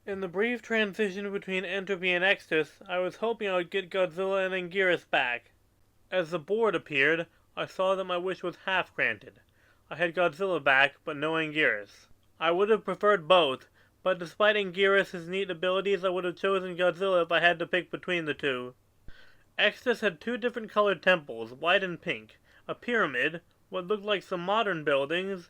In the brief transition between Entropy and Extus, I was hoping I would get Godzilla and Anguirus back. As the board appeared, I saw that my wish was half granted. I had Godzilla back, but no Anguirus. I would have preferred both, but despite Anguirus' neat abilities, I would have chosen Godzilla if I had to pick between the two. Extus had two different colored temples, white and pink, a pyramid, what looked like some modern buildings,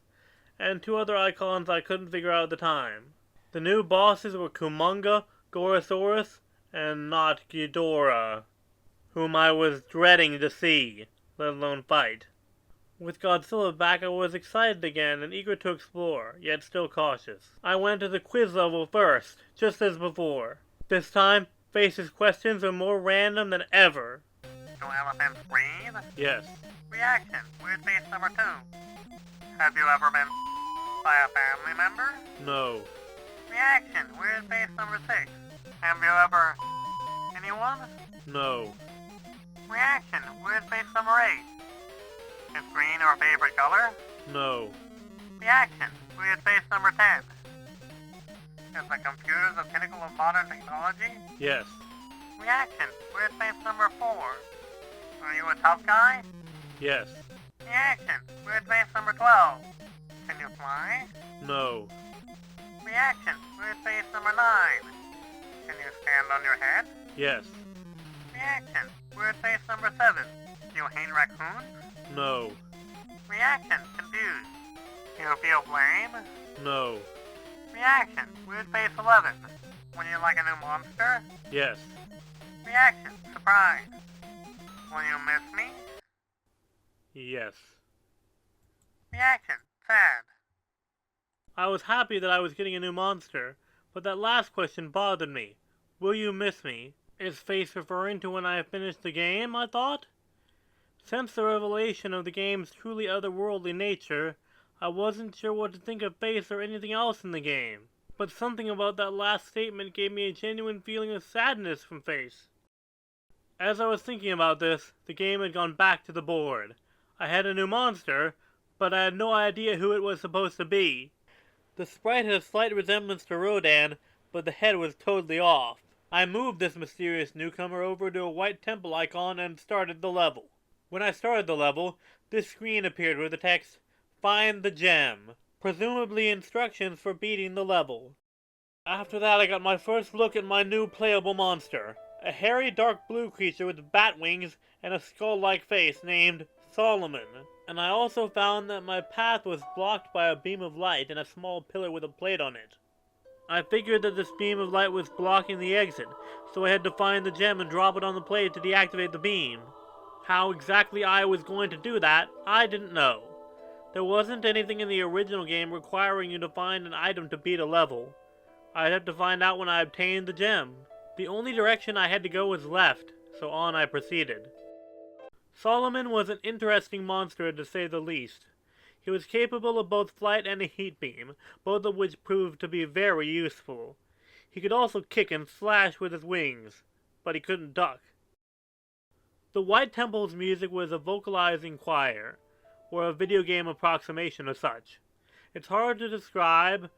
and two other icons I couldn't figure out at the time. The new bosses were Kumonga, Gorosaurus, and not Ghidorah, whom I was dreading to see, let alone fight. With Godzilla back, I was excited again and eager to explore, yet still cautious. I went to the quiz level first, just as before. This time, Face's questions are more random than ever. Do elephants breathe? Yes. Reaction. Weird face number 2. Have you ever been by a family member? No. Reaction. Weird face number 6. Have you ever... anyone? No. Reaction. Weird face number 8. Is green your favorite color? No. Reaction. Weird face number 10. Is the computer the pinnacle of modern technology? Yes. Reaction. Weird face number 4. Are you a tough guy? Yes. Reaction. Weird face number 12. Can you fly? No. Reaction. Weird face number 9. Can you stand on your head? Yes. Reaction. Weird face number 7. Do you hate raccoons? No. Reaction. Confused. Do you feel blame? No. Reaction. Weird face 11. Would you like a new monster? Yes. Reaction. Surprise. Will you miss me? Yes. Reaction. Sad. I was happy that I was getting a new monster, but that last question bothered me. Will you miss me? Is Face referring to when I have finished the game, I thought? Since the revelation of the game's truly otherworldly nature, I wasn't sure what to think of Face or anything else in the game. But something about that last statement gave me a genuine feeling of sadness from Face. As I was thinking about this, the game had gone back to the board. I had a new monster, but I had no idea who it was supposed to be. The sprite had a slight resemblance to Rodan, but the head was totally off. I moved this mysterious newcomer over to a white temple icon and started the level. When I started the level, this screen appeared with the text, "Find the gem," presumably instructions for beating the level. After that, I got my first look at my new playable monster, a hairy dark blue creature with bat wings and a skull-like face named Solomon. And I also found that my path was blocked by a beam of light and a small pillar with a plate on it. I figured that this beam of light was blocking the exit, so I had to find the gem and drop it on the plate to deactivate the beam. How exactly I was going to do that, I didn't know. There wasn't anything in the original game requiring you to find an item to beat a level. I'd have to find out when I obtained the gem. The only direction I had to go was left, so on I proceeded. Solomon was an interesting monster to say the least. He was capable of both flight and a heat beam, both of which proved to be very useful. He could also kick and slash with his wings, but he couldn't duck. The White Temple's music was a vocalizing choir, or a video game approximation of such. It's hard to describe,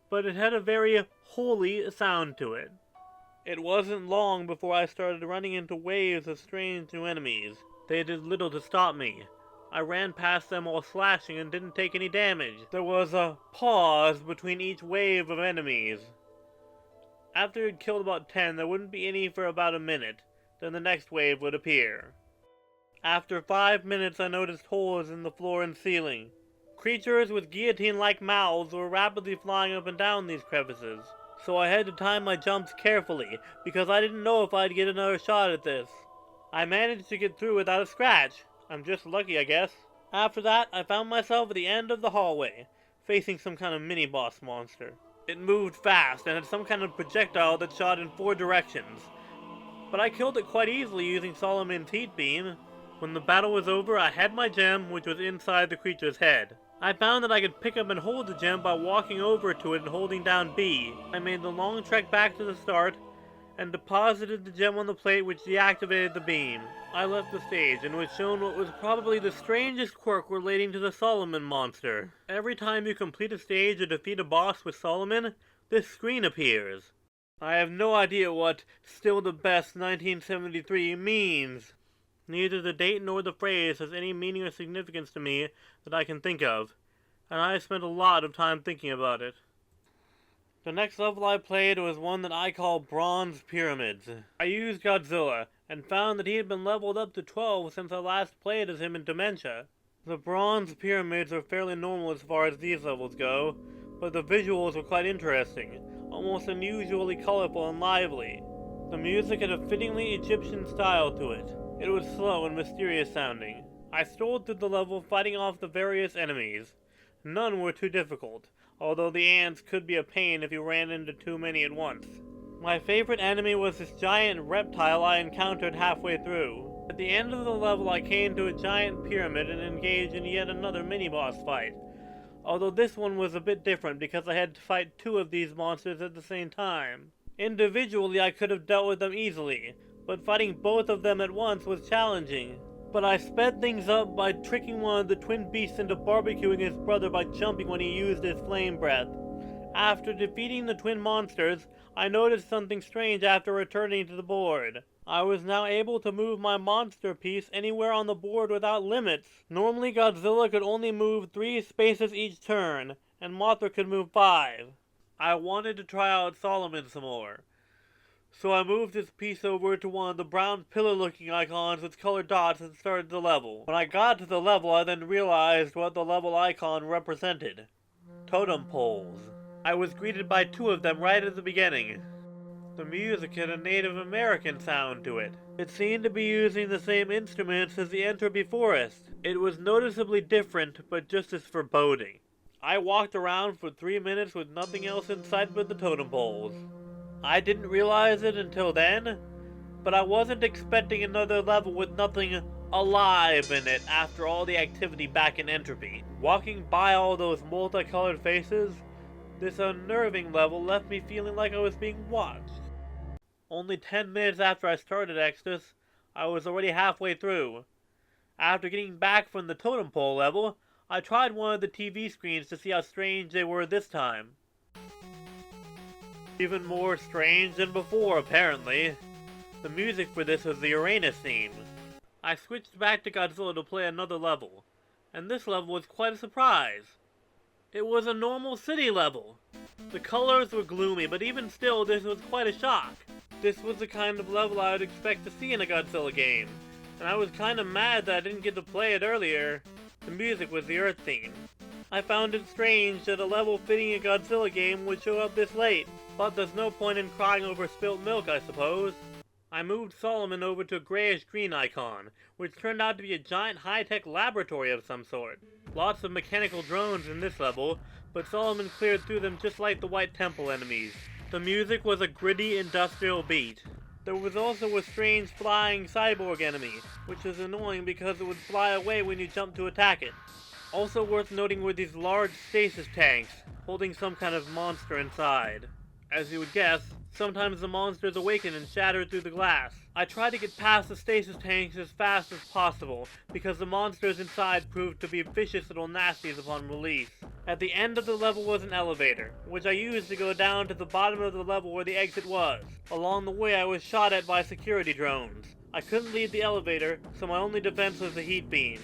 but it had a very holy sound to it. It wasn't long before I started running into waves of strange new enemies. They did little to stop me. I ran past them while slashing and didn't take any damage. There was a pause between each wave of enemies. After you'd killed about 10, there wouldn't be any for about a minute. Then the next wave would appear. After 5 minutes, I noticed holes in the floor and ceiling. Creatures with guillotine-like mouths were rapidly flying up and down these crevices. So I had to time my jumps carefully, because I didn't know if I'd get another shot at this. I managed to get through without a scratch. I'm just lucky, I guess. After that, I found myself at the end of the hallway, facing some kind of mini-boss monster. It moved fast and had some kind of projectile that shot in 4 directions. But I killed it quite easily using Solomon's heat beam. When the battle was over, I had my gem, which was inside the creature's head. I found that I could pick up and hold the gem by walking over to it and holding down B. I made the long trek back to the start, and deposited the gem on the plate which deactivated the beam. I left the stage and was shown what was probably the strangest quirk relating to the Solomon monster. Every time you complete a stage or defeat a boss with Solomon, this screen appears. I have no idea what "still the best 1973" means. Neither the date nor the phrase has any meaning or significance to me that I can think of, and I spent a lot of time thinking about it. The next level I played was one that I call Bronze Pyramids. I used Godzilla, and found that he had been leveled up to 12 since I last played as him in Dementia. The Bronze Pyramids are fairly normal as far as these levels go, but the visuals were quite interesting, almost unusually colorful and lively. The music had a fittingly Egyptian style to it. It was slow and mysterious sounding. I strolled through the level fighting off the various enemies. None were too difficult, although the ants could be a pain if you ran into too many at once. My favorite enemy was this giant reptile I encountered halfway through. At the end of the level I came to a giant pyramid and engaged in yet another mini-boss fight, although this one was a bit different because I had to fight two of these monsters at the same time. Individually I could have dealt with them easily, but fighting both of them at once was challenging. But I sped things up by tricking one of the twin beasts into barbecuing his brother by jumping when he used his flame breath. After defeating the twin monsters, I noticed something strange after returning to the board. I was now able to move my monster piece anywhere on the board without limits. Normally Godzilla could only move 3 spaces each turn, and Mothra could move 5. I wanted to try out Solomon some more, so I moved his piece over to one of the brown pillar-looking icons with colored dots and started the level. When I got to the level, I then realized what the level icon represented. Totem poles. I was greeted by 2 of them right at the beginning. The music had a Native American sound to it. It seemed to be using the same instruments as the Entropy Forest. It was noticeably different, but just as foreboding. I walked around for 3 minutes with nothing else in sight but the totem poles. I didn't realize it until then, but I wasn't expecting another level with nothing alive in it after all the activity back in Entropy. Walking by all those multicolored faces, this unnerving level left me feeling like I was being watched. Only 10 minutes after I started Exodus, I was already halfway through. After getting back from the totem pole level, I tried one of the TV screens to see how strange they were this time. Even more strange than before, apparently. The music for this was the Uranus theme. I switched back to Godzilla to play another level, and this level was quite a surprise. It was a normal city level. The colors were gloomy, but even still, this was quite a shock. This was the kind of level I would expect to see in a Godzilla game, and I was kinda mad that I didn't get to play it earlier. The music was the Earth theme. I found it strange that a level fitting a Godzilla game would show up this late, but there's no point in crying over spilt milk, I suppose. I moved Solomon over to a grayish-green icon, which turned out to be a giant high-tech laboratory of some sort. Lots of mechanical drones in this level, but Solomon cleared through them just like the White Temple enemies. The music was a gritty industrial beat. There was also a strange flying cyborg enemy, which was annoying because it would fly away when you jumped to attack it. Also worth noting were these large stasis tanks, holding some kind of monster inside. As you would guess, sometimes the monsters awaken and shatter through the glass. I tried to get past the stasis tanks as fast as possible, because the monsters inside proved to be vicious little nasties upon release. At the end of the level was an elevator, which I used to go down to the bottom of the level where the exit was. Along the way I was shot at by security drones. I couldn't leave the elevator, so my only defense was the heat beam.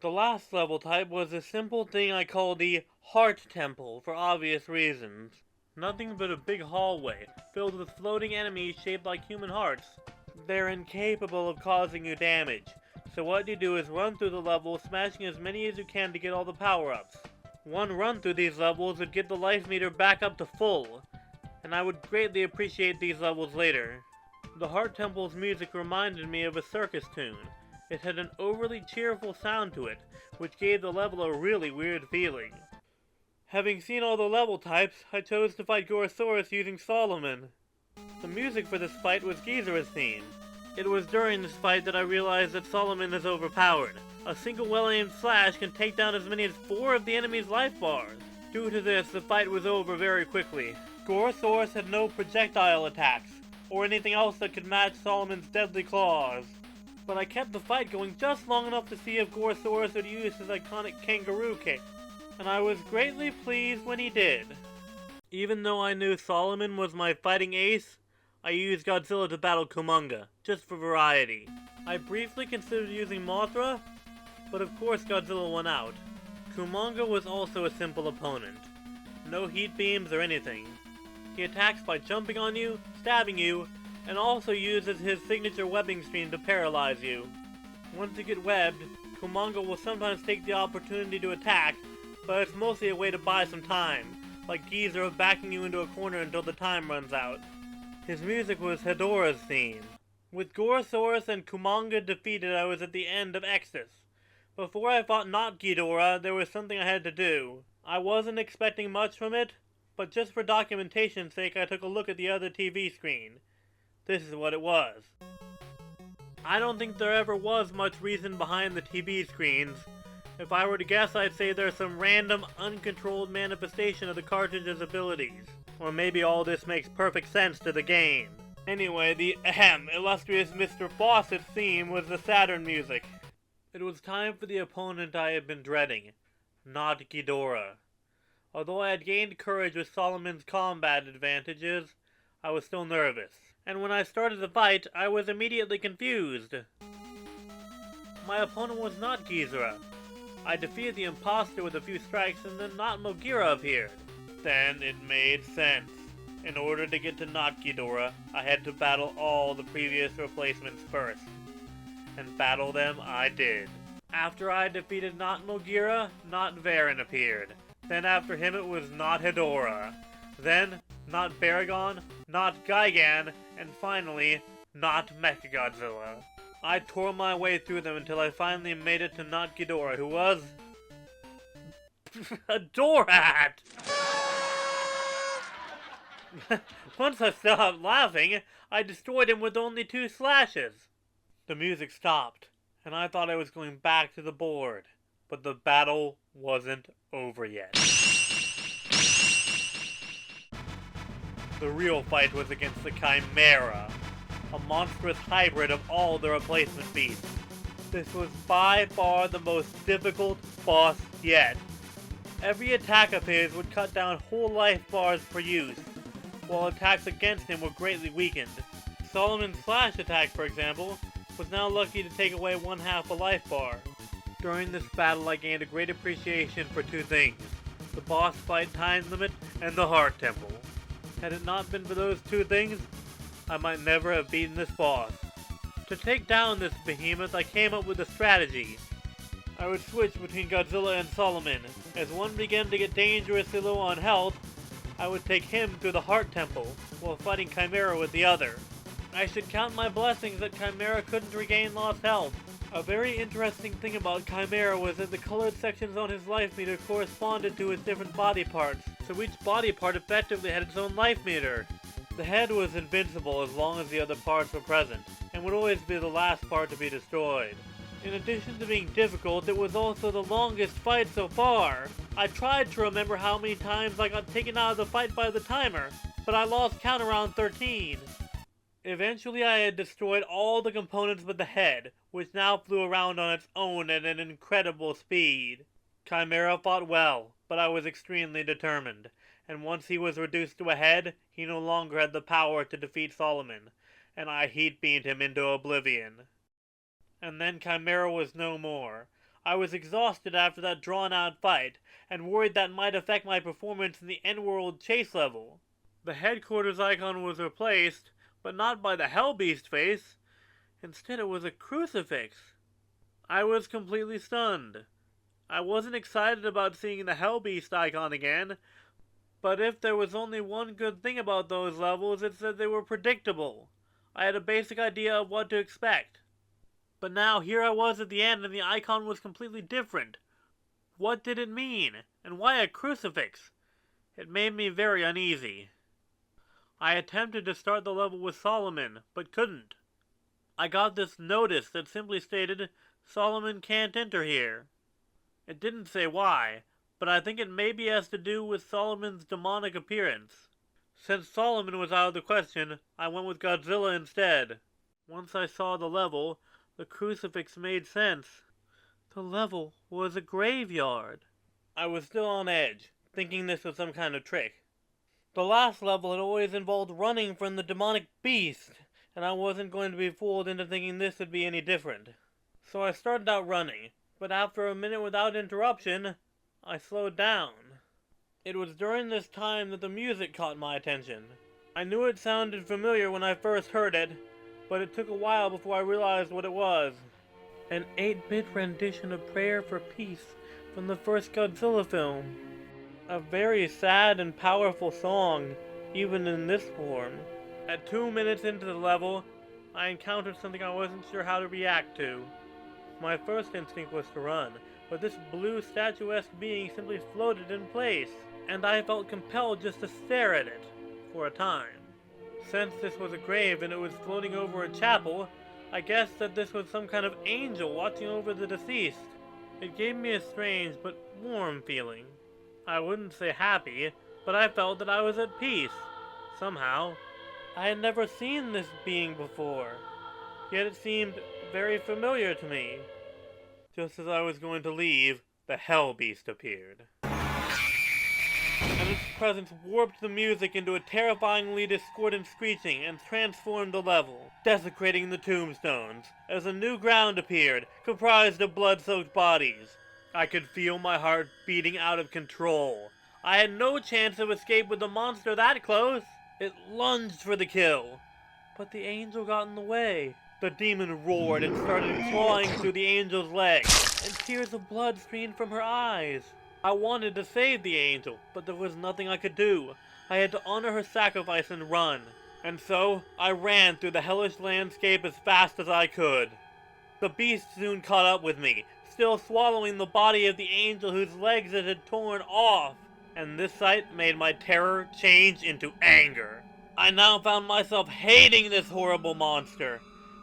The last level type was a simple thing I call the Heart Temple, for obvious reasons. Nothing but a big hallway, filled with floating enemies shaped like human hearts. They're incapable of causing you damage, so what you do is run through the level, smashing as many as you can to get all the power-ups. One run through these levels would get the life meter back up to full, and I would greatly appreciate these levels later. The Heart Temple's music reminded me of a circus tune. It had an overly cheerful sound to it, which gave the level a really weird feeling. Having seen all the level types, I chose to fight Gorosaurus using Solomon. The music for this fight was Ghidorah's theme. It was during this fight that I realized that Solomon is overpowered. A single well-aimed slash can take down as many as 4 of the enemy's life bars. Due to this, the fight was over very quickly. Gorosaurus had no projectile attacks, or anything else that could match Solomon's deadly claws. But I kept the fight going just long enough to see if Gorosaurus would use his iconic kangaroo kick, and I was greatly pleased when he did. Even though I knew Solomon was my fighting ace, I used Godzilla to battle Kumonga, just for variety. I briefly considered using Mothra, but of course Godzilla won out. Kumonga was also a simple opponent. No heat beams or anything. He attacks by jumping on you, stabbing you, and also uses his signature webbing stream to paralyze you. Once you get webbed, Kumonga will sometimes take the opportunity to attack, but it's mostly a way to buy some time, like Geezer backing you into a corner until the time runs out. His music was Hedorah's theme. With Gorosaurus and Kumonga defeated, I was at the end of Exodus. Before I fought not Ghidorah, there was something I had to do. I wasn't expecting much from it, but just for documentation's sake I took a look at the other TV screen. This is what it was. I don't think there ever was much reason behind the TV screens. If I were to guess, I'd say there's some random, uncontrolled manifestation of the cartridge's abilities. Or maybe all this makes perfect sense to the game. Anyway, the illustrious Mr. Fawcett's theme was the Saturn music. It was time for the opponent I had been dreading, not Ghidorah. Although I had gained courage with Solomon's combat advantages, I was still nervous. And when I started the fight, I was immediately confused. My opponent was not Ghidorah. I defeated the imposter with a few strikes and then not Mogira appeared. Then it made sense. In order to get to not Ghidorah, I had to battle all the previous replacements first. And battle them I did. After I defeated not Mogira, not Varan appeared. Then after him it was not Hedorah. Then, not Baragon, not Gigan, and finally, not Mechagodzilla. I tore my way through them until I finally made it to not Ghidorah, who was... a door hat! Once I stopped laughing, I destroyed him with only 2 slashes. The music stopped, and I thought I was going back to the board, but the battle wasn't over yet. The real fight was against the Chimera, a monstrous hybrid of all the replacement beasts. This was by far the most difficult boss yet. Every attack of his would cut down whole life bars per use, while attacks against him were greatly weakened. Solomon's slash attack, for example, was now lucky to take away 1/2 a life bar. During this battle I gained a great appreciation for 2 things: the boss fight time limit and the heart temple. Had it not been for those 2 things, I might never have beaten this boss. To take down this behemoth, I came up with a strategy. I would switch between Godzilla and Solomon. As one began to get dangerously low on health, I would take him through the Heart Temple, while fighting Chimera with the other. I should count my blessings that Chimera couldn't regain lost health. A very interesting thing about Chimera was that the colored sections on his life meter corresponded to his different body parts, so each body part effectively had its own life meter. The head was invincible as long as the other parts were present, and would always be the last part to be destroyed. In addition to being difficult, it was also the longest fight so far. I tried to remember how many times I got taken out of the fight by the timer, but I lost count around 13. Eventually I had destroyed all the components but the head, which now flew around on its own at an incredible speed. Chimera fought well, but I was extremely determined, and once he was reduced to a head, he no longer had the power to defeat Solomon, and I heat beamed him into oblivion. And then Chimera was no more. I was exhausted after that drawn-out fight, and worried that might affect my performance in the End-World chase level. The headquarters icon was replaced, but not by the Hellbeast face. Instead it was a crucifix. I was completely stunned. I wasn't excited about seeing the Hellbeast icon again, but if there was only one good thing about those levels, it's that they were predictable. I had a basic idea of what to expect. But now here I was at the end and the icon was completely different. What did it mean? And why a crucifix? It made me very uneasy. I attempted to start the level with Solomon, but couldn't. I got this notice that simply stated, "Solomon can't enter here." It didn't say why, but I think it maybe has to do with Solomon's demonic appearance. Since Solomon was out of the question, I went with Godzilla instead. Once I saw the level, the crucifix made sense. The level was a graveyard. I was still on edge, thinking this was some kind of trick. The last level had always involved running from the demonic beast, and I wasn't going to be fooled into thinking this would be any different. So I started out running, but after a minute without interruption, I slowed down. It was during this time that the music caught my attention. I knew it sounded familiar when I first heard it, but it took a while before I realized what it was. An 8-bit rendition of Prayer for Peace from the first Godzilla film. A very sad and powerful song, even in this form. At 2 minutes into the level, I encountered something I wasn't sure how to react to. My first instinct was to run, but this blue statuesque being simply floated in place, and I felt compelled just to stare at it, for a time. Since this was a grave and it was floating over a chapel, I guessed that this was some kind of angel watching over the deceased. It gave me a strange but warm feeling. I wouldn't say happy, but I felt that I was at peace, somehow. I had never seen this being before, yet it seemed very familiar to me. Just as I was going to leave, the Hell Beast appeared. And its presence warped the music into a terrifyingly discordant screeching and transformed the level, desecrating the tombstones, as a new ground appeared, comprised of blood-soaked bodies. I could feel my heart beating out of control. I had no chance of escape with the monster that close. It lunged for the kill, but the angel got in the way. The demon roared and started clawing through the angel's leg, and tears of blood streamed from her eyes. I wanted to save the angel, but there was nothing I could do. I had to honor her sacrifice and run. And so, I ran through the hellish landscape as fast as I could. The beast soon caught up with me, still swallowing the body of the angel whose legs it had torn off. And this sight made my terror change into anger. I now found myself hating this horrible monster.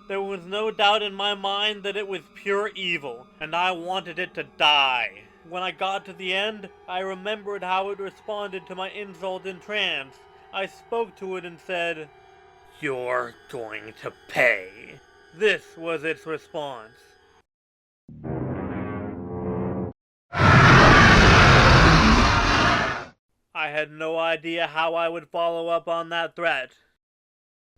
There was no doubt in my mind that it was pure evil, and I wanted it to die. When I got to the end, I remembered how it responded to my insult in trance. I spoke to it and said, "You're going to pay." This was its response. I had no idea how I would follow up on that threat.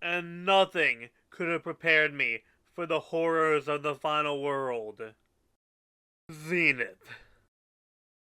And nothing could have prepared me for the horrors of the final world. Zenith.